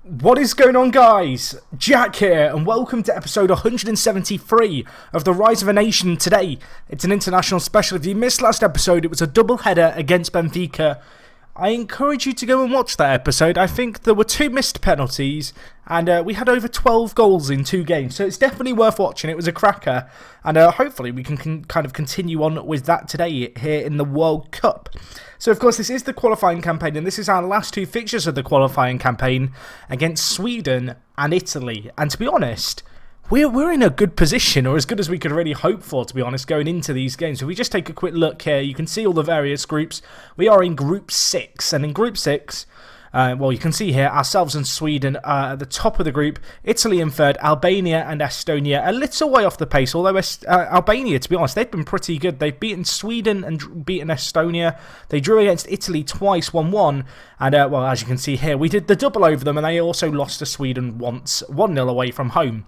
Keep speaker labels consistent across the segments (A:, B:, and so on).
A: What is going on, guys? Jack here, and welcome to episode 173 of The Rise of a Nation. Today, it's an international special. If you missed last episode, it was a double header against Benfica. I encourage you to go and watch that episode. I think there were 2 missed penalties, and we had over 12 goals in 2 games, so it's definitely worth watching. It was a cracker, and hopefully we can kind of continue on with that today here in the World Cup. So, of course, this is the qualifying campaign, and this is our last 2 fixtures of the qualifying campaign against Sweden and Italy. And to be honest, we're in a good position, or as good as we could really hope for, to be honest, going into these games. If we just take a quick look here, you can see all the various groups. We are in Group 6, and in Group 6... well, you can see here, ourselves and Sweden are at the top of the group, Italy in third, Albania and Estonia a little way off the pace, although Albania, to be honest, they've been pretty good. They've beaten Sweden and beaten Estonia. They drew against Italy twice, 1-1, and, well, as you can see here, we did the double over them, and they also lost to Sweden once, 1-0 away from home.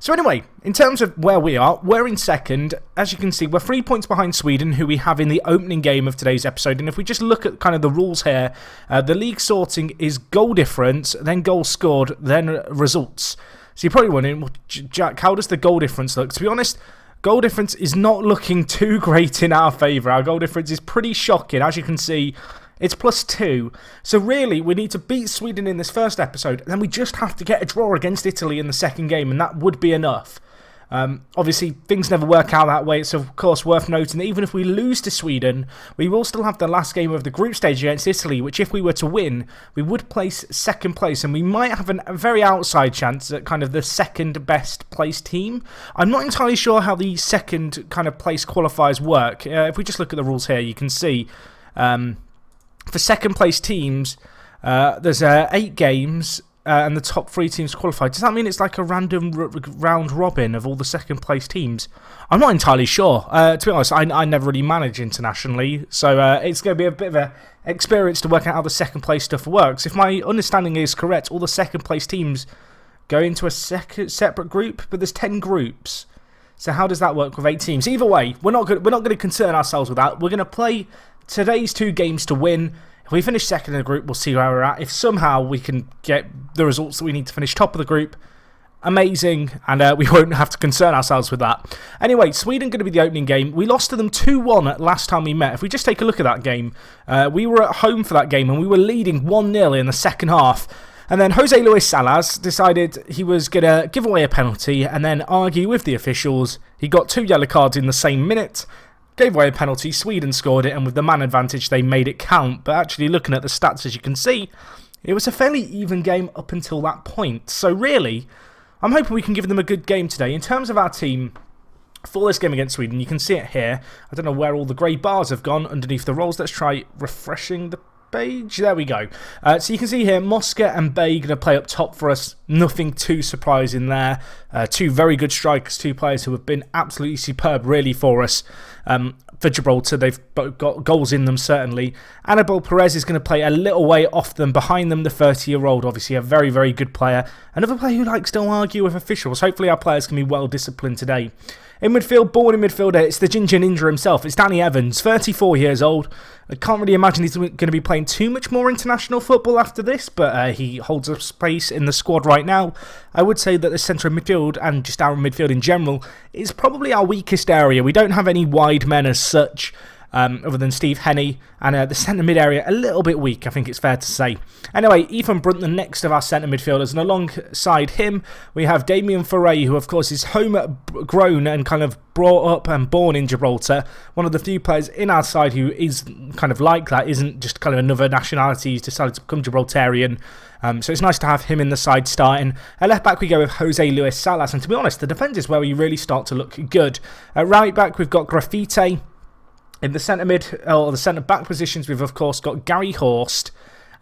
A: So anyway, in terms of where we are, we're in second. As you can see, we're 3 points behind Sweden, who we have in the opening game of today's episode. And if we just look at kind of the rules here, the league sorting is goal difference, then goals scored, then results. So you're probably wondering, well, Jack, how does the goal difference look? To be honest, goal difference is not looking too great in our favour. Our goal difference is pretty shocking. As you can see, it's +2. So really, we need to beat Sweden in this first episode, and then we just have to get a draw against Italy in the second game, and that would be enough. Obviously, things never work out that way. It's, of course, worth noting that even if we lose to Sweden, we will still have the last game of the group stage against Italy, which, if we were to win, we would place second place, and we might have a very outside chance at kind of the second best placed team. I'm not entirely sure how the second kind of place qualifiers work. If we just look at the rules here, you can see... for second place teams, there's 8 games and the top 3 teams qualified. Does that mean it's like a random round robin of all the second place teams? I'm not entirely sure. To be honest, I never really manage internationally, so it's going to be a bit of an experience to work out how the second place stuff works. If my understanding is correct, all the second place teams go into a separate group, but there's 10 groups. So how does that work with 8 teams? Either way, we're not going to concern ourselves with that. We're going to play today's 2 games to win. If we finish second in the group, we'll see where we're at. If somehow we can get the results that we need to finish top of the group, amazing, and we won't have to concern ourselves with that. Anyway, Sweden going to be the opening game. We lost to them 2-1 last time we met. If we just take a look at that game, we were at home for that game, and we were leading 1-0 in the second half. And then Jose Luis Salas decided he was going to give away a penalty and then argue with the officials. He got 2 yellow cards in the same minute. Gave away a penalty, Sweden scored it, and with the man advantage they made it count. But actually, looking at the stats, as you can see, it was a fairly even game up until that point. So really, I'm hoping we can give them a good game today. In terms of our team for this game against Sweden, you can see it here. I don't know where all the grey bars have gone underneath the rolls. Let's try refreshing the page. There we go. So you can see here, Mosca and Bay going to play up top for us. Nothing too surprising there. 2 very good strikers, 2 players who have been absolutely superb, really, for us. For Gibraltar, they've got goals in them, certainly. Anibal Perez is going to play a little way off them. Behind them, the 30-year-old, obviously a very, very good player. Another player who likes to argue with officials. Hopefully our players can be well disciplined today. In midfield, born in midfielder, it's the Ginger Ninja himself. It's Danny Evans, 34 years old. I can't really imagine he's going to be playing too much more international football after this, but he holds a space in the squad right now. I would say that the centre of midfield, and just our midfield in general, is probably our weakest area. We don't have any wide men as such. Other than Steve Henney, and the centre mid area a little bit weak, I think it's fair to say. Anyway, Ethan Brunt, the next of our centre midfielders, and alongside him we have Damien Foray, who of course is homegrown and kind of brought up and born in Gibraltar. One of the few players in our side who is kind of like that, isn't just kind of another nationality who's decided to become Gibraltarian. So it's nice to have him in the side starting. At left back we go with Jose Luis Salas, and to be honest, the defence is where we really start to look good. At right back we've got Graffite. In the centre mid, or the centre back positions, we've of course got Gary Horst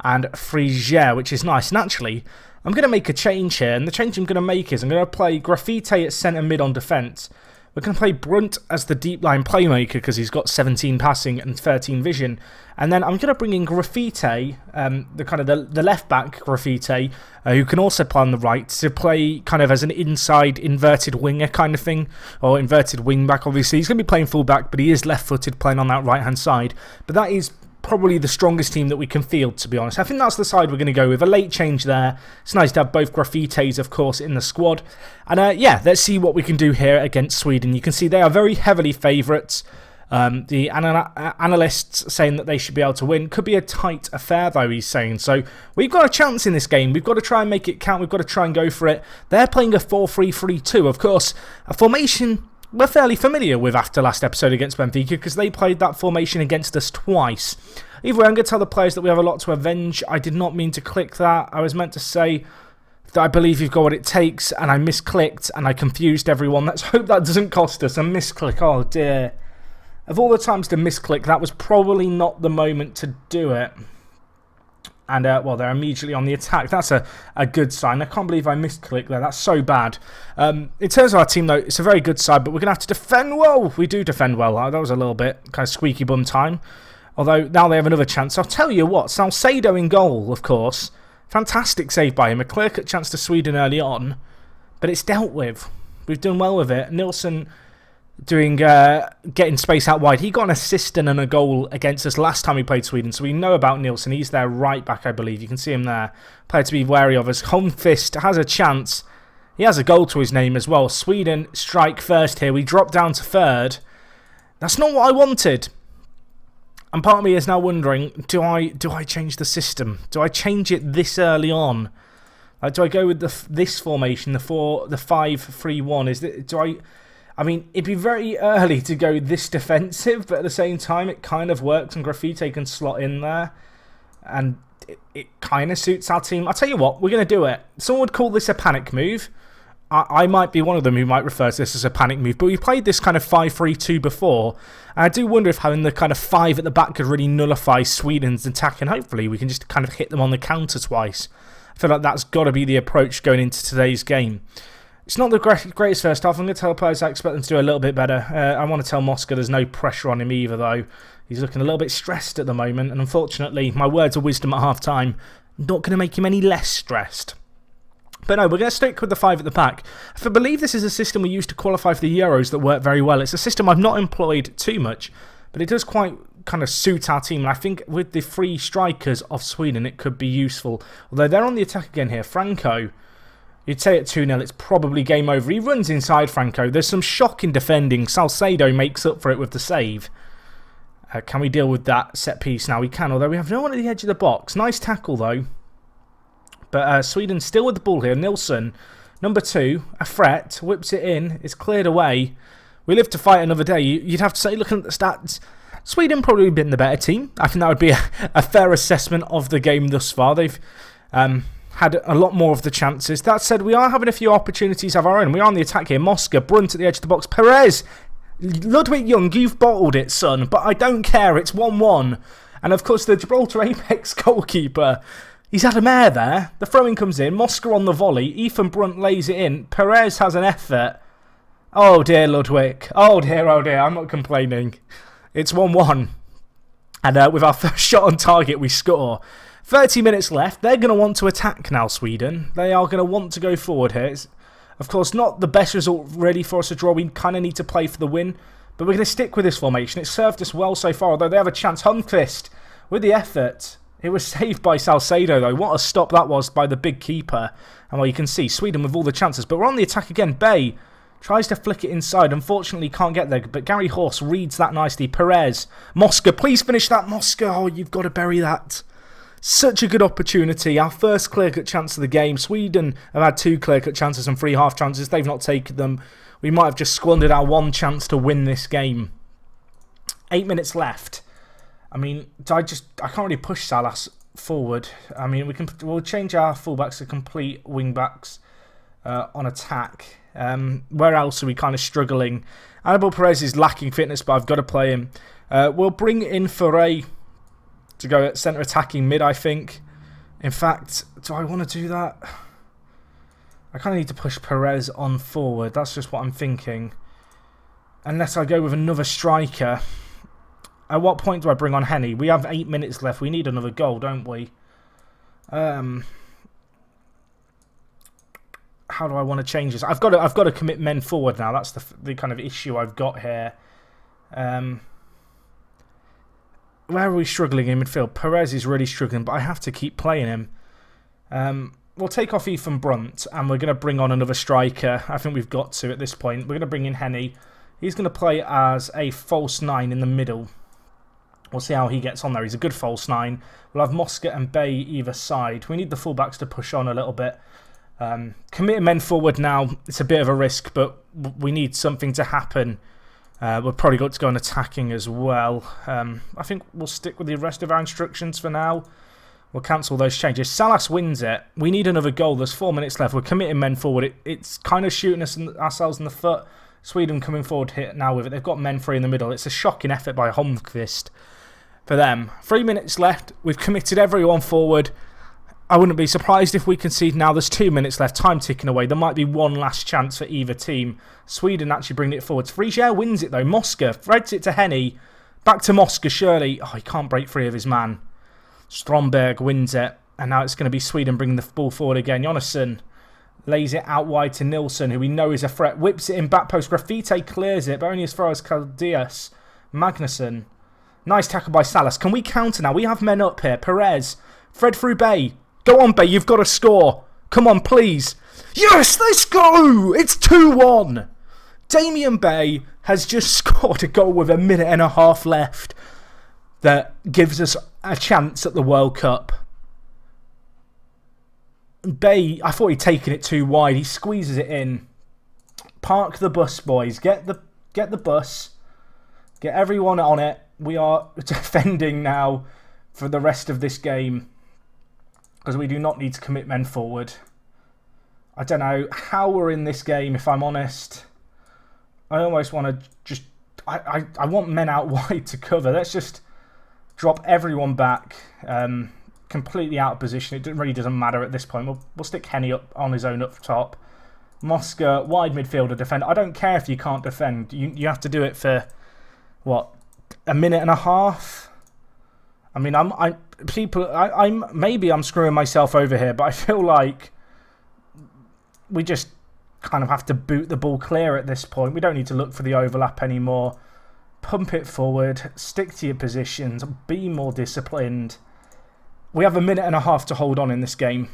A: and Frigier, which is nice. And actually, I'm going to make a change here, and the change I'm going to make is I'm going to play Graffite at centre mid on defence. We're going to play Brunt as the deep line playmaker because he's got 17 passing and 13 vision. And then I'm going to bring in Graffite, the left back Graffite, who can also play on the right, to play kind of as an inside inverted winger kind of thing, or inverted wing back obviously. He's going to be playing full back, but he is left footed playing on that right hand side. But that is probably the strongest team that we can field, to be honest. I think that's the side we're going to go with. A late change there. It's nice to have both Graffites, of course, in the squad. And yeah, let's see what we can do here against Sweden. You can see they are very heavily favourites. The analysts saying that they should be able to win. Could be a tight affair, though, he's saying. So we've got a chance in this game. We've got to try and make it count. We've got to try and go for it. They're playing a 4-3-3-2, of course. A formation we're fairly familiar with after last episode against Benfica, because they played that formation against us twice. Either way, I'm going to tell the players that we have a lot to avenge. I did not mean to click that. I was meant to say that I believe you've got what it takes, and I misclicked, and I confused everyone. Let's hope that doesn't cost us a misclick. Oh, dear. Of all the times to misclick, that was probably not the moment to do it. And, well, they're immediately on the attack. That's a good sign. I can't believe I misclicked there. That's so bad. In terms of our team, though, it's a very good side, but we're going to have to defend well. We do defend well. That was a little bit kind of squeaky bum time. Although, now they have another chance. I'll tell you what, Salcedo in goal, of course. Fantastic save by him. A clear-cut chance to Sweden early on. But it's dealt with. We've done well with it. Nilsson doing getting space out wide. He got an assist and a goal against us last time we played Sweden, so we know about Nilsson. He's their right back, I believe. You can see him there. Player to be wary of us. Holmqvist has a chance. He has a goal to his name as well. Sweden strike first here. We drop down to third. That's not what I wanted. And part of me is now wondering, do I change the system? Do I change it this early on? Like, do I go with this formation, the 5-3-1? I mean, it'd be very early to go this defensive, but at the same time, it kind of works, and Graffiti can slot in there, and it kind of suits our team. I'll tell you what, we're going to do it. Someone would call this a panic move. I might be one of them who might refer to this as a panic move, but we played this kind of 5-3-2 before, and I do wonder if having the kind of 5 at the back could really nullify Sweden's attack, and hopefully we can just kind of hit them on the counter twice. I feel like that's got to be the approach going into today's game. It's not the greatest first half. I'm going to tell players I expect them to do a little bit better. I want to tell Mosca there's no pressure on him either, though. He's looking a little bit stressed at the moment, and unfortunately, my words of wisdom at half-time not going to make him any less stressed. But no, we're going to stick with the 5 at the back. I believe this is a system we used to qualify for the Euros that worked very well. It's a system I've not employed too much, but it does quite kind of suit our team. And I think with the 3 strikers of Sweden, it could be useful. Although they're on the attack again here. Franco, you'd say at 2-0, it's probably game over. He runs inside Franco. There's some shocking defending. Salcedo makes up for it with the save. Can we deal with that set piece now? We can, although we have no one at the edge of the box. Nice tackle, though. But Sweden still with the ball here. Nilsson, number 2, a threat, whips it in. It's cleared away. We live to fight another day. You'd have to say, looking at the stats, Sweden probably been the better team. I think that would be a fair assessment of the game thus far. They've had a lot more of the chances. That said, we are having a few opportunities of our own. We are on the attack here. Mosca, Brunt at the edge of the box. Perez, Ludwig Young, you've bottled it, son. But I don't care. It's 1-1. And of course, the Gibraltar Apex goalkeeper, he's had a mare there. The throw-in comes in. Mosca on the volley. Ethan Brunt lays it in. Perez has an effort. Oh dear, Ludwig. Oh dear, oh dear. I'm not complaining. It's 1-1. And with our first shot on target, we score. 30 minutes left. They're going to want to attack now, Sweden. They are going to want to go forward here. It's, of course, not the best result really for us to draw. We kind of need to play for the win. But we're going to stick with this formation. It's served us well so far, although they have a chance. Holmqvist with the effort. It was saved by Salcedo, though. What a stop that was by the big keeper. And well, you can see Sweden with all the chances. But we're on the attack again. Bay tries to flick it inside. Unfortunately, can't get there. But Gary Horse reads that nicely. Perez. Mosca, please finish that. Mosca, oh, you've got to bury that. Such a good opportunity. Our first clear-cut chance of the game. Sweden have had 2 clear-cut chances and 3 half chances. They've not taken them. We might have just squandered our 1 chance to win this game. 8 minutes left. I mean, I can't really push Salas forward. I mean, we'll change our fullbacks to complete wingbacks on attack. Where else are we kind of struggling? Anibal Perez is lacking fitness, but I've got to play him. We'll bring in Foray to go at centre attacking mid, I think. In fact, do I want to do that? I kind of need to push Perez on forward. That's just what I'm thinking. Unless I go with another striker. At what point do I bring on Henny? We have 8 minutes left. We need another goal, don't we? How do I want to change this? I've got to commit men forward now. That's the kind of issue I've got here. Where are we struggling in midfield? Perez is really struggling, but I have to keep playing him. We'll take off Ethan Brunt, and we're going to bring on another striker. I think we've got to at this point. We're going to bring in Henny. He's going to play as a false 9 in the middle. We'll see how he gets on there. He's a good false 9. We'll have Mosca and Bay either side. We need the fullbacks to push on a little bit. Committing men forward now. It's a bit of a risk, but we need something to happen. We've probably got to go on attacking as well. I think we'll stick with the rest of our instructions for now. We'll cancel those changes. Salas wins it. We need another goal. There's 4 minutes left. We're committing men forward. It's kind of shooting ourselves in the foot. Sweden coming forward here now with it. They've got men free in the middle. It's a shocking effort by Holmqvist for them. 3 minutes left. We've committed everyone forward. I wouldn't be surprised if we concede now. There's 2 minutes left. Time ticking away. There might be one last chance for either team. Sweden actually bring it forward. Frigier wins it though. Mosca threads it to Henny. Back to Mosca surely. Oh, he can't break free of his man. Stromberg wins it. And now it's going to be Sweden bringing the ball forward again. Jonasson lays it out wide to Nilsson, who we know is a threat. Whips it in back post. Graffite clears it, but only as far as Caldias. Magnusson. Nice tackle by Salas. Can we counter now? We have men up here. Perez. Fred through Bay. Go on, Bay. You've got to score. Come on, please. Yes, let's go. It's 2-1. Damien Bay has just scored a goal with 1.5 minutes left that gives us a chance at the World Cup. Bay, I thought he'd taken it too wide. He squeezes it in. Park the bus, boys. Get the bus. Get everyone on it. We are defending now for the rest of this game because we do not need to commit men forward. I don't know how we're in this game, if I'm honest. I almost want to just... I want men out wide to cover. Let's just drop everyone back. Completely out of position. It really doesn't matter at this point. We'll stick Henny up on his own up top. Mosca, wide midfielder, defender. I don't care if you can't defend. You have to do it for, what, 1.5 minutes? I mean, maybe I'm screwing myself over here, but I feel like we just kind of have to boot the ball clear at this point. We don't need to look for the overlap anymore. Pump it forward. Stick to your positions. Be more disciplined. We have 1.5 minutes to hold on in this game.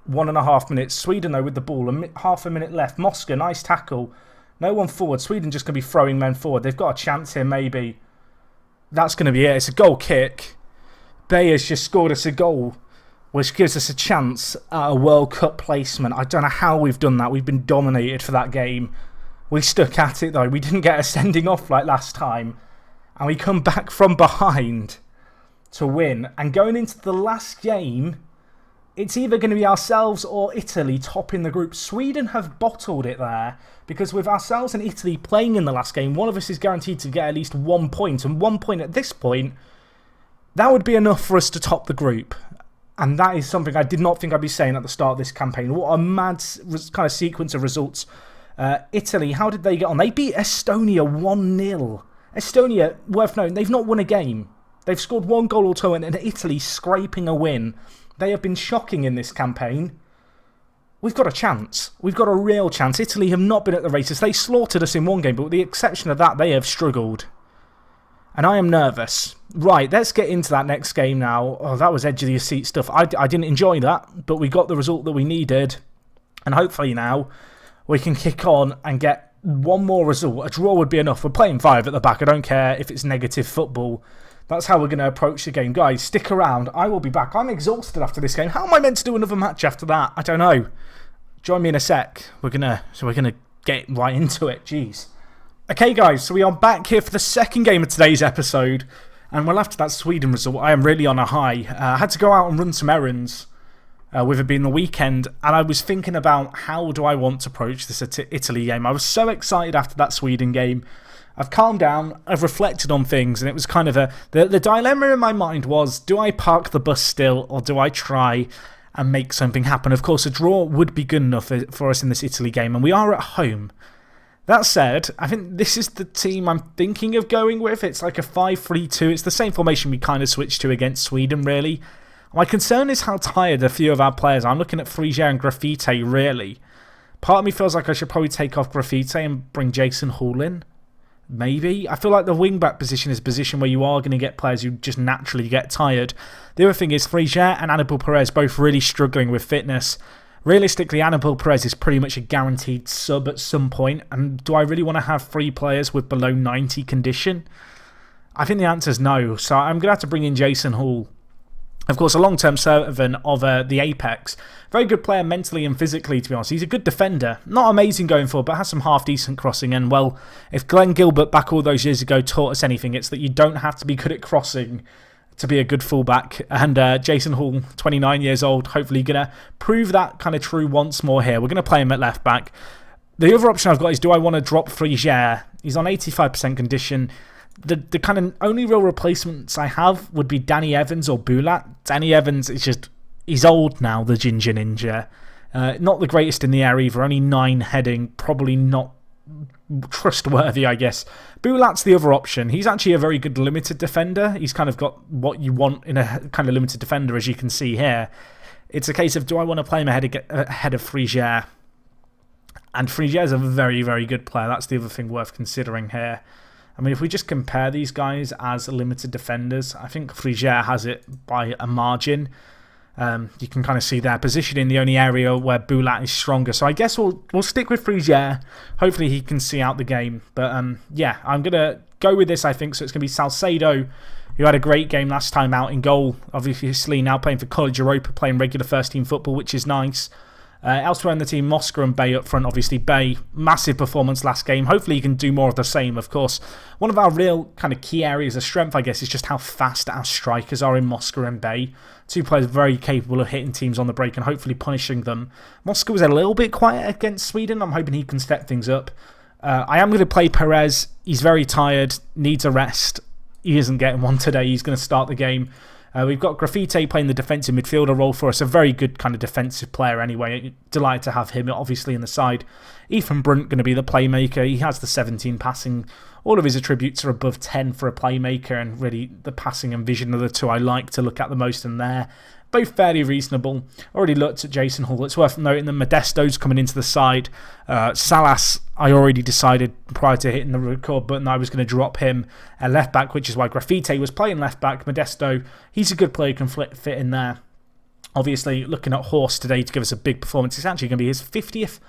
A: 1.5 minutes. Sweden, though, with the ball. Half a minute left. Mosca, nice tackle. No one forward. Sweden just going to be throwing men forward. They've got a chance here, maybe. That's going to be it. It's a goal kick. Bay has just scored us a goal, which gives us a chance at a World Cup placement. I don't know how we've done that. We've been dominated for that game. We stuck at it, though. We didn't get a sending off like last time. And we come back from behind to win. And going into the last game, it's either going to be ourselves or Italy topping the group. Sweden have bottled it there because with ourselves and Italy playing in the last game, one of us is guaranteed to get at least 1 point. And 1 point at this point, that would be enough for us to top the group. And that is something I did not think I'd be saying at the start of this campaign. What a mad kind of sequence of results. Italy, how did they get on? They beat Estonia 1-0. Estonia, worth noting, they've not won a game. They've scored 1 goal or 2 and Italy scraping a win. They have been shocking in this campaign. We've got a chance. We've got a real chance. Italy have not been at the races. They slaughtered us in 1 game, but with the exception of that, they have struggled. And I am nervous. Right, let's get into that next game now. Oh, that was edge of your seat stuff. I didn't enjoy that, but we got the result that we needed. And hopefully now we can kick on and get 1 more result. A draw would be enough. We're playing 5 at the back. I don't care if it's negative football. That's how we're going to approach the game. Guys, stick around. I will be back. I'm exhausted after this game. How am I meant to do another match after that? I don't know. Join me in a sec. We're gonna get right into it. Jeez. Okay, guys. So we are back here for the second game of today's episode. And well, after that Sweden result, I am really on a high. I had to go out and run some errands with it being the weekend. And I was thinking about how do I want to approach this Italy game. I was so excited after that Sweden game. I've calmed down, I've reflected on things, and it was kind of the dilemma in my mind was, do I park the bus still, or do I try and make something happen? Of course, a draw would be good enough for us in this Italy game, and we are at home. That said, I think this is the team I'm thinking of going with. It's like a 5-3-2. It's the same formation we kind of switched to against Sweden, really. My concern is how tired a few of our players are. I'm looking at Frigier and Graffite, really. Part of me feels like I should probably take off Graffite and bring Jason Hall in. Maybe. I feel like the wing-back position is a position where you are going to get players who just naturally get tired. The other thing is Frigère and Anibal Perez both really struggling with fitness. Realistically, Anibal Perez is pretty much a guaranteed sub at some point. And do I really want to have 3 players with below 90 condition? I think the answer is no. So I'm going to have to bring in Jason Hall. Of course, a long-term servant of the Apex. Very good player mentally and physically, to be honest. He's a good defender. Not amazing going forward, but has some half-decent crossing. And, well, if Glenn Gilbert back all those years ago taught us anything, it's that you don't have to be good at crossing to be a good fullback. And Jason Hall, 29 years old, hopefully going to prove that kind of true once more here. We're going to play him at left-back. The other option I've got is, do I want to drop Frigère? He's on 85% condition. The kind of only real replacements I have would be Danny Evans or Bulat. Danny Evans is just, he's old now, the Ginger Ninja. Not the greatest in the air either, only 9 heading, probably not trustworthy, I guess. Bulat's the other option. He's actually a very good limited defender. He's kind of got what you want in a kind of limited defender, as you can see here. It's a case of, do I want to play him ahead of Frigère? And Frigère's a very, very good player. That's the other thing worth considering here. I mean, if we just compare these guys as limited defenders, I think Frigère has it by a margin. You can kind of see their position in the only area where Bulat is stronger. So I guess we'll stick with Frigère. Hopefully he can see out the game. But yeah, I'm going to go with this, I think. So it's going to be Salcedo, who had a great game last time out in goal. Obviously now playing for College Europa, playing regular first-team football, which is nice. Elsewhere in the team, Mosca and Bay up front. Obviously, Bay, massive performance last game. Hopefully, he can do more of the same, of course. One of our real kind of key areas of strength, I guess, is just how fast our strikers are in Mosca and Bay. 2 players very capable of hitting teams on the break and hopefully punishing them. Mosca was a little bit quiet against Sweden. I'm hoping he can step things up. I am going to play Perez. He's very tired, needs a rest. He isn't getting one today. He's going to start the game. We've got Graffiti playing the defensive midfielder role for us. A very good kind of defensive player anyway. Delighted to have him, obviously, in the side. Ethan Brunt going to be the playmaker. He has the 17 passing. All of his attributes are above 10 for a playmaker. And really, the passing and vision are the 2 I like to look at the most in there. Both fairly reasonable. Already looked at Jason Hall. It's worth noting that Modesto's coming into the side. Salas, I already decided prior to hitting the record button I was going to drop him at left back, which is why Graffiti was playing left back. Modesto, he's a good player, can fit in there. Obviously, looking at Horst today to give us a big performance. It's actually going to be his 50th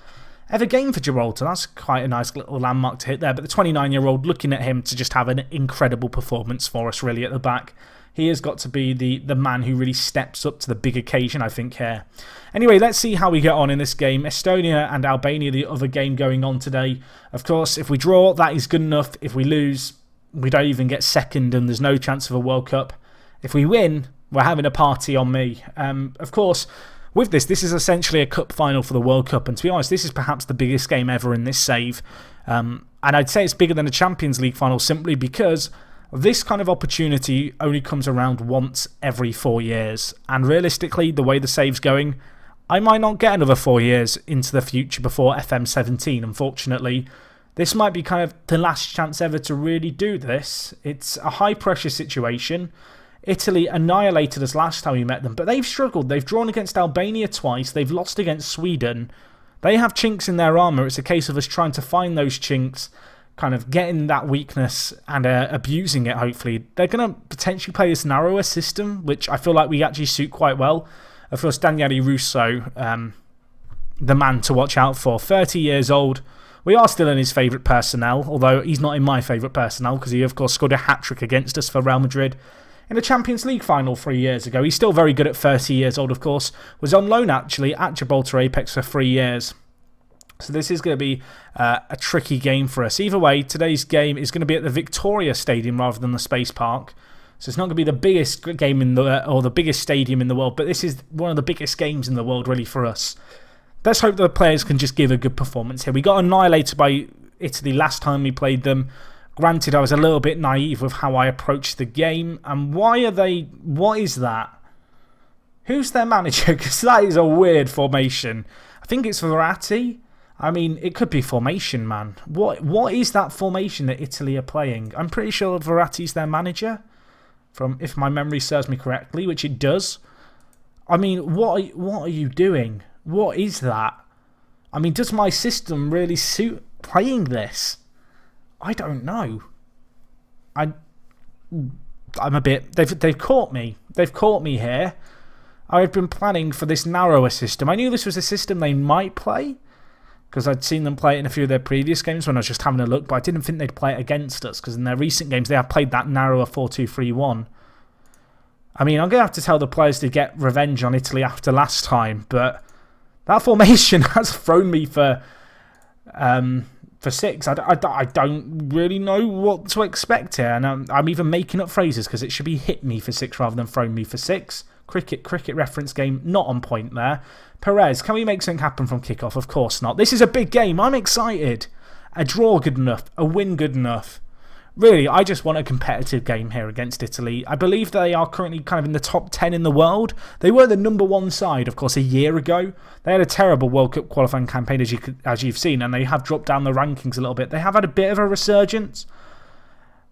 A: ever game for Gibraltar. That's quite a nice little landmark to hit there. But the 29-year-old, looking at him to just have an incredible performance for us, really, at the back. He has got to be the man who really steps up to the big occasion, I think, here. Anyway, let's see how we get on in this game. Estonia and Albania, the other game going on today. Of course, if we draw, that is good enough. If we lose, we don't even get second and there's no chance of a World Cup. If we win, we're having a party on me. Of course, with this is essentially a cup final for the World Cup. And to be honest, this is perhaps the biggest game ever in this save. And I'd say it's bigger than a Champions League final simply because this kind of opportunity only comes around once every 4 years. And realistically, the way the save's going, I might not get another 4 years into the future before FM17, unfortunately. This might be kind of the last chance ever to really do this. It's a high-pressure situation. Italy annihilated us last time we met them, but they've struggled. They've drawn against Albania twice. They've lost against Sweden. They have chinks in their armour. It's a case of us trying to find those chinks, kind of getting that weakness and abusing it, hopefully. They're going to potentially play this narrower system, which I feel like we actually suit quite well. Of course, Daniele Russo, the man to watch out for. 30 years old. We are still in his favourite personnel, although he's not in my favourite personnel because he, of course, scored a hat-trick against us for Real Madrid in the Champions League final 3 years ago. He's still very good at 30 years old, of course. Was on loan, actually, at Gibraltar Apex for 3 years. So this is going to be a tricky game for us. Either way, today's game is going to be at the Victoria Stadium rather than the Space Park. So it's not going to be the biggest game or the biggest stadium in the world, but this is one of the biggest games in the world, really, for us. Let's hope the players can just give a good performance here. We got annihilated by Italy last time we played them. Granted, I was a little bit naive with how I approached the game. And why are they... What is that? Who's their manager? Because that is a weird formation. I think it's Verratti. I mean, it could be formation, man. What is that formation that Italy are playing? I'm pretty sure Verratti's their manager, if my memory serves me correctly, which it does. I mean, what are you doing? What is that? I mean, does my system really suit playing this? I don't know. I'm a bit... They've caught me. They've caught me here. I've been planning for this narrower system. I knew this was a system they might play, because I'd seen them play it in a few of their previous games when I was just having a look, but I didn't think they'd play it against us, because in their recent games they have played that narrower 4-2-3-1. I mean, I'm going to have to tell the players to get revenge on Italy after last time, but that formation has thrown me for 6. I don't really know what to expect here, and I'm even making up phrases because it should be hit me for 6 rather than thrown me for 6. Cricket reference game, not on point there. Perez, can we make something happen from kickoff? Of course not. This is a big game. I'm excited. A draw good enough. A win good enough. Really, I just want a competitive game here against Italy. I believe they are currently kind of in the top 10 in the world. They were the #1 side, of course, a year ago. They had a terrible World Cup qualifying campaign, as you've seen, and they have dropped down the rankings a little bit. They have had a bit of a resurgence.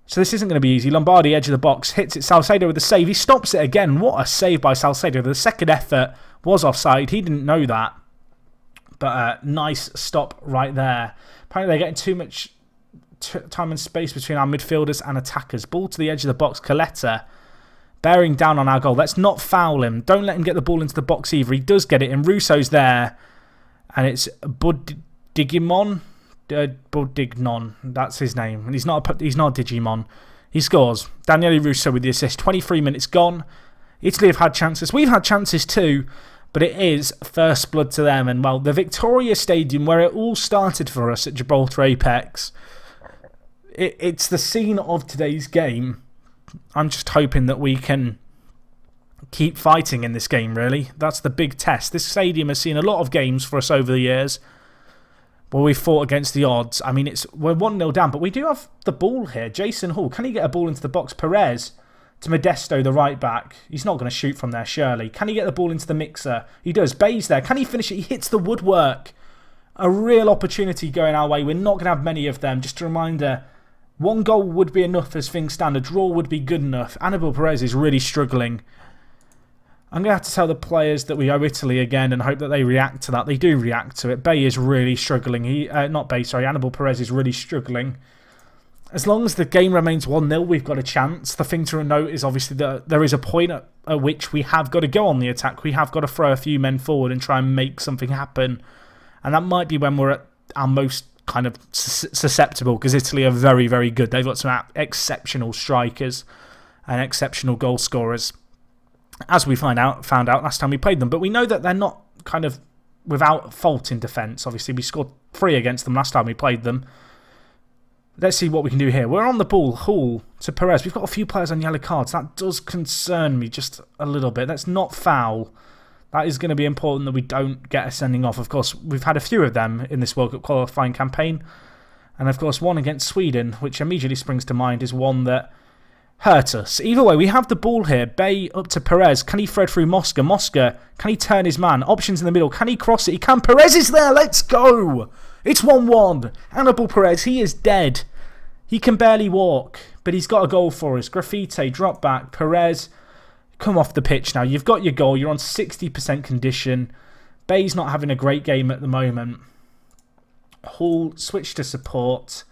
A: So this isn't going to be easy. Lombardi, edge of the box, hits it. Salcedo with a save. He stops it again. What a save by Salcedo. The second effort was offside. He didn't know that. But nice stop right there. Apparently they're getting too much time and space between our midfielders and attackers. Ball to the edge of the box. Coletta bearing down on our goal. Let's not foul him. Don't let him get the ball into the box either. He does get it in. Russo's there. And it's Budigimon. Budignon, that's his name. And he's not Digimon. He scores. Daniele Russo with the assist. 23 minutes gone. Italy have had chances. We've had chances too, but it is first blood to them. And well, the Victoria Stadium, where it all started for us at Gibraltar Apex, it's the scene of today's game. I'm just hoping that we can keep fighting in this game, really. That's the big test. This stadium has seen a lot of games for us over the years where we fought against the odds. I mean, we're 1-0 down, but we do have the ball here. Jason Hall, can he get a ball into the box? Perez to Modesto, the right back. He's not going to shoot from there, surely. Can he get the ball into the mixer? He does. Bayes there. Can he finish it? He hits the woodwork. A real opportunity going our way. We're not going to have many of them. Just a reminder, 1 goal would be enough as things stand. A draw would be good enough. Anibal Perez is really struggling. I'm going to have to tell the players that we owe Italy again and hope that they react to that. They do react to it. Bay is really struggling. Anibal Perez is really struggling. As long as the game remains 1-0, we've got a chance. The thing to note is obviously that there is a point at which we have got to go on the attack. We have got to throw a few men forward and try and make something happen. And that might be when we're at our most kind of susceptible, because Italy are very, very good. They've got some exceptional strikers and exceptional goal scorers, as we found out last time we played them. But we know that they're not kind of without fault in defence. Obviously, we scored 3 against them last time we played them. Let's see what we can do here. We're on the ball. Hall to Perez. We've got a few players on yellow cards. That does concern me just a little bit. Let's not foul. That is going to be important that we don't get a sending off. Of course, we've had a few of them in this World Cup qualifying campaign. And of course, one against Sweden, which immediately springs to mind, is one that hurt us. Either way, we have the ball here. Bay up to Perez. Can he thread through Mosca? Mosca, can he turn his man? Options in the middle. Can he cross it? He can. Perez is there. Let's go. It's 1-1. Anibal Perez, he is dead. He can barely walk, but he's got a goal for us. Graffiti, drop back. Perez, come off the pitch now. You've got your goal. You're on 60% condition. Bay's not having a great game at the moment. Hall, switch to support.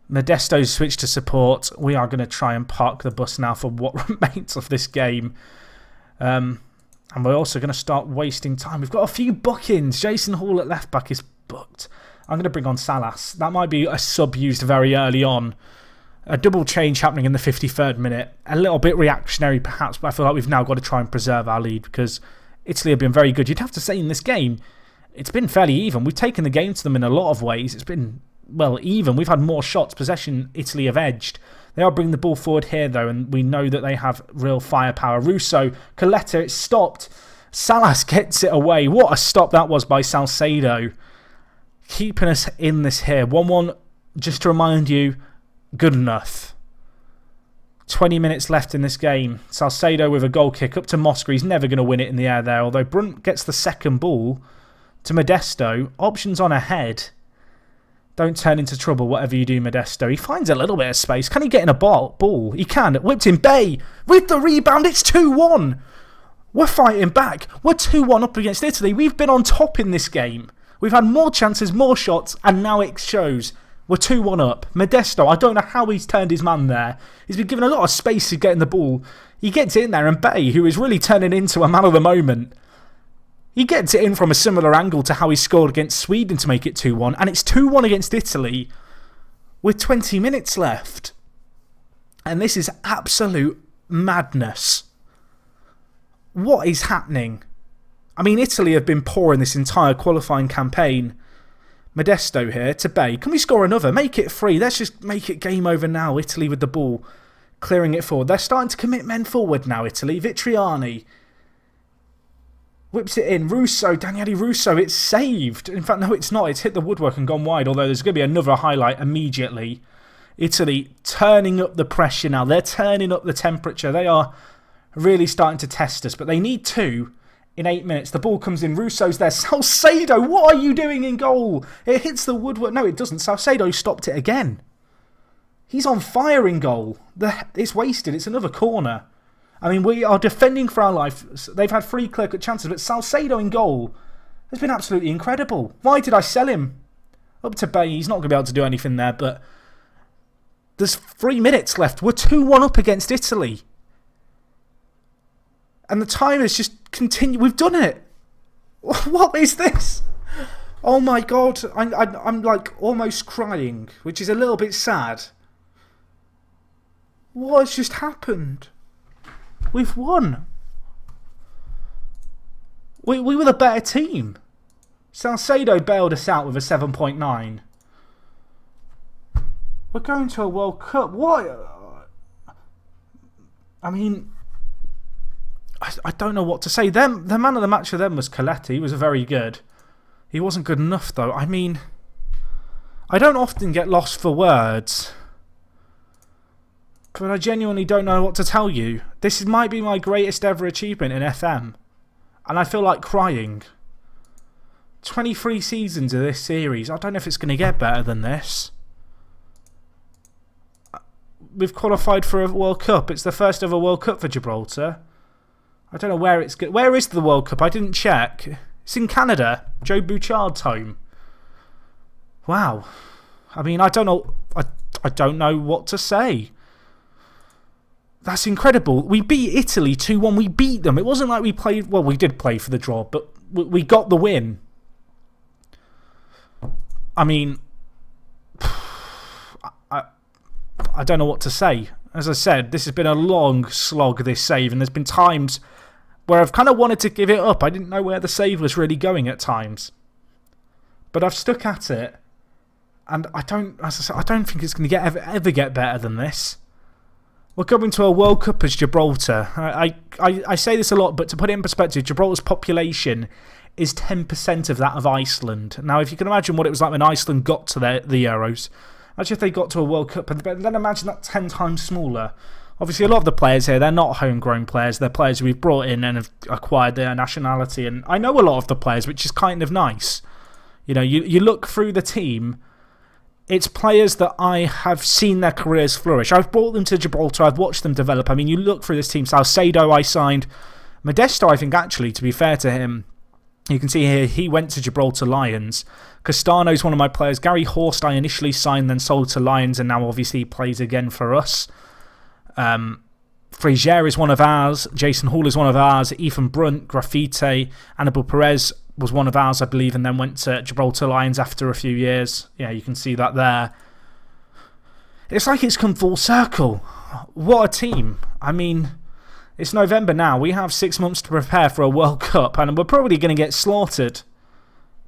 A: Modesto switch to support. We are going to try and park the bus now for what remains of this game. And we're also going to start wasting time. We've got a few bookings. Jason Hall at left back is booked. I'm going to bring on Salas. That might be a sub used very early on. A double change happening in the 53rd minute. A little bit reactionary perhaps, but I feel like we've now got to try and preserve our lead because Italy have been very good. You'd have to say in this game, it's been fairly even. We've taken the game to them in a lot of ways. It's been, well, even. We've had more shots. Possession, Italy have edged. They are bringing the ball forward here, though, and we know that they have real firepower. Russo, Coletta, it's stopped. Salas gets it away. What a stop that was by Salcedo. Keeping us in this here. 1-1, just to remind you, good enough. 20 minutes left in this game. Salcedo with a goal kick up to Mosca. He's never going to win it in the air there, although Brunt gets the second ball to Modesto. Options on ahead. Don't turn into trouble, whatever you do, Modesto. He finds a little bit of space. Can he get in a ball? He can. Whipped in. Bay with the rebound. It's 2-1. We're fighting back. We're 2-1 up against Italy. We've been on top in this game. We've had more chances, more shots, and now it shows. We're 2-1 up. Modesto, I don't know how he's turned his man there. He's been given a lot of space to get in the ball. He gets it in there, and Bay, who is really turning into a man of the moment, he gets it in from a similar angle to how he scored against Sweden to make it 2-1. And it's 2-1 against Italy with 20 minutes left. And this is absolute madness. What is happening? I mean, Italy have been poor in this entire qualifying campaign. Modesto here to Bay. Can we score another? Make it 3. Let's just make it game over now. Italy with the ball. Clearing it forward. They're starting to commit men forward now, Italy. Vitriani whips it in. Russo, Daniele Russo. It's saved. In fact, no, it's not. It's hit the woodwork and gone wide. Although there's going to be another highlight immediately. Italy turning up the pressure now. They're turning up the temperature. They are really starting to test us. But they need 2 in 8 minutes. The ball comes in. Russo's there. Salcedo, what are you doing in goal? It hits the woodwork. No, it doesn't. Salcedo stopped it again. He's on fire in goal. It's wasted. It's another corner. I mean, we are defending for our life. They've had 3 clear-cut chances, but Salcedo in goal has been absolutely incredible. Why did I sell him? Up to Bay. He's not going to be able to do anything there, but there's 3 minutes left. We're 2-1 up against Italy. And the time has just continued. We've done it. What is this? Oh my God. I'm like almost crying, which is a little bit sad. What has just happened? We've won. We were the better team. Salcedo bailed us out with a 7.9. We're going to a World Cup. What? I mean, I don't know what to say. The man of the match for them was Coletti. He was very good. He wasn't good enough, though. I mean, I don't often get lost for words, but I genuinely don't know what to tell you. This might be my greatest ever achievement in FM, and I feel like crying. 23 seasons of this series. I don't know if it's going to get better than this. We've qualified for a World Cup. It's the first ever World Cup for Gibraltar. I don't know where it's going. Where is the World Cup? I didn't check. It's in Canada. Joe Bouchard's home. Wow. I mean, I don't know. I don't know what to say. That's incredible. We beat Italy 2-1. We beat them. It wasn't like we played. Well, we did play for the draw, but we got the win. I mean, I don't know what to say. As I said, this has been a long slog, this save, and there's been times where I've kind of wanted to give it up. I didn't know where the save was really going at times. But I've stuck at it, and I don't think it's going to ever get better than this. We're coming to a World Cup as Gibraltar. I say this a lot, but to put it in perspective, Gibraltar's population is 10% of that of Iceland. Now, if you can imagine what it was like when Iceland got to the Euros, imagine if they got to a World Cup, and then imagine that 10 times smaller. Obviously, a lot of the players here, they're not homegrown players. They're players we've brought in and have acquired their nationality. And I know a lot of the players, which is kind of nice. You know, you look through the team, it's players that I have seen their careers flourish. I've brought them to Gibraltar. I've watched them develop. I mean, you look through this team. Salcedo, I signed. Modesto, I think, actually, to be fair to him, you can see here, he went to Gibraltar Lions. Castano's one of my players. Gary Horst, I initially signed, then sold to Lions, and now obviously he plays again for us. Frazier is one of ours. Jason Hall is one of ours. Ethan Brunt, Graffite, Annabelle Perez was one of ours, I believe, and then went to Gibraltar Lions after a few years. Yeah, you can see that there. It's like it's come full circle. What a team. I mean, it's November now. We have 6 months to prepare for a World Cup, and we're probably going to get slaughtered.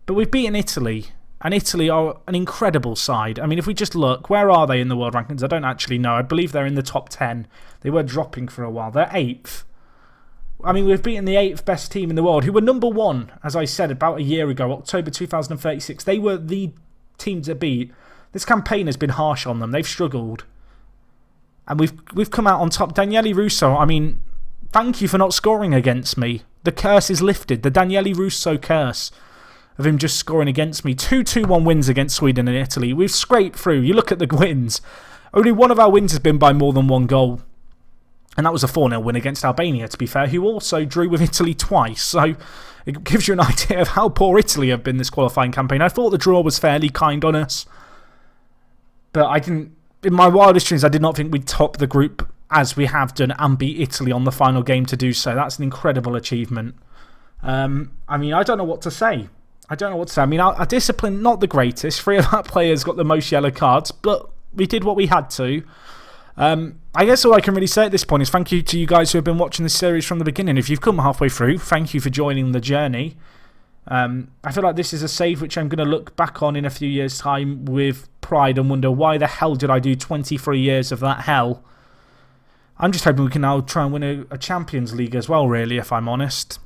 A: But we've beaten Italy, and Italy are an incredible side. I mean, if we just look, where are they in the world rankings? I don't actually know. I believe they're in the top 10. They were dropping for a while. They're 8th. I mean, we've beaten the 8th best team in the world, who were number 1, as I said, about a year ago, October 2036. They were the team to beat. This campaign has been harsh on them. They've struggled. And we've come out on top. Daniele Russo, I mean, thank you for not scoring against me. The curse is lifted. The Daniele Russo curse of him just scoring against me. 2-2-1 wins against Sweden and Italy. We've scraped through. You look at the wins. Only one of our wins has been by more than 1 goal. And that was a 4-0 win against Albania, to be fair, who also drew with Italy twice. So it gives you an idea of how poor Italy have been this qualifying campaign. I thought the draw was fairly kind on us. But I didn't, in my wildest dreams, I did not think we'd top the group as we have done and beat Italy on the final game to do so. That's an incredible achievement. I mean, I don't know what to say. I mean, our discipline, not the greatest. 3 of our players got the most yellow cards, but we did what we had to. I guess all I can really say at this point is thank you to you guys who have been watching this series from the beginning. If you've come halfway through, thank you for joining the journey. I feel like this is a save which I'm going to look back on in a few years' time with pride and wonder why the hell did I do 23 years of that hell. I'm just hoping we can now try and win a Champions League as well, really, if I'm honest.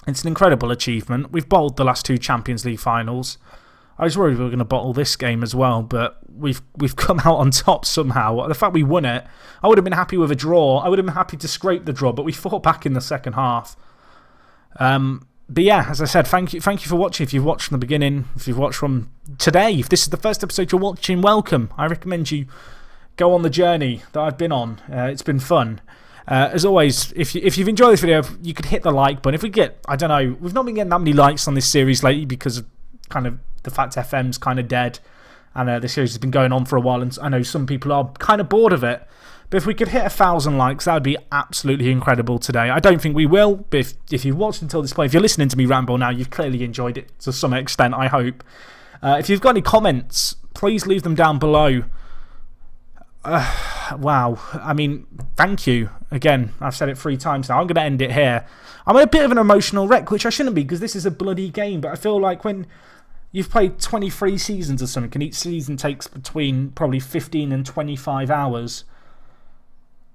A: It's an incredible achievement. We've bottled the last 2 Champions League finals. I was worried we were going to bottle this game as well, but we've come out on top somehow. The fact we won it, I would have been happy with a draw. I would have been happy to scrape the draw, but we fought back in the second half. But yeah, as I said, thank you for watching. If you've watched from the beginning, if you've watched from today, if this is the first episode you're watching, welcome. I recommend you go on the journey that I've been on. It's been fun. As always, if you've enjoyed this video, you could hit the like button. If we get, I don't know, we've not been getting that many likes on this series lately because of kind of the fact FM's kind of dead. And the series has been going on for a while, and I know some people are kind of bored of it. But if we could hit 1,000 likes, that would be absolutely incredible today. I don't think we will, but if you've watched until this point, if you're listening to me ramble now, you've clearly enjoyed it to some extent, I hope. If you've got any comments, please leave them down below. Wow. I mean, thank you. Again, I've said it 3 times now. I'm going to end it here. I'm a bit of an emotional wreck, which I shouldn't be because this is a bloody game, but I feel like when you've played 23 seasons or something, and each season takes between probably 15 and 25 hours.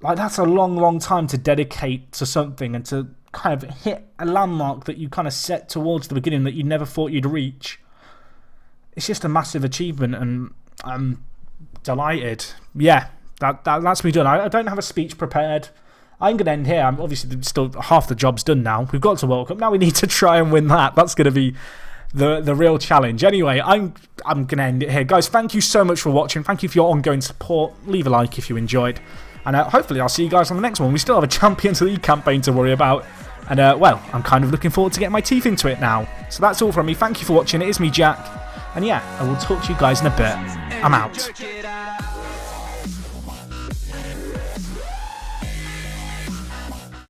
A: Like, that's a long, long time to dedicate to something and to kind of hit a landmark that you kind of set towards the beginning that you never thought you'd reach. It's just a massive achievement, and I'm delighted. Yeah, that's me done. I don't have a speech prepared. I'm going to end here. I'm obviously still half the job's done now. We've got to World Cup. Now we need to try and win that. That's going to be the real challenge. Anyway, I'm going to end it here. Guys, thank you so much for watching. Thank you for your ongoing support. Leave a like if you enjoyed. And hopefully I'll see you guys on the next one. We still have a Champions League campaign to worry about. And, well, I'm kind of looking forward to getting my teeth into it now. So that's all from me. Thank you for watching. It is me, Jack. And, yeah, I will talk to you guys in a bit. I'm out.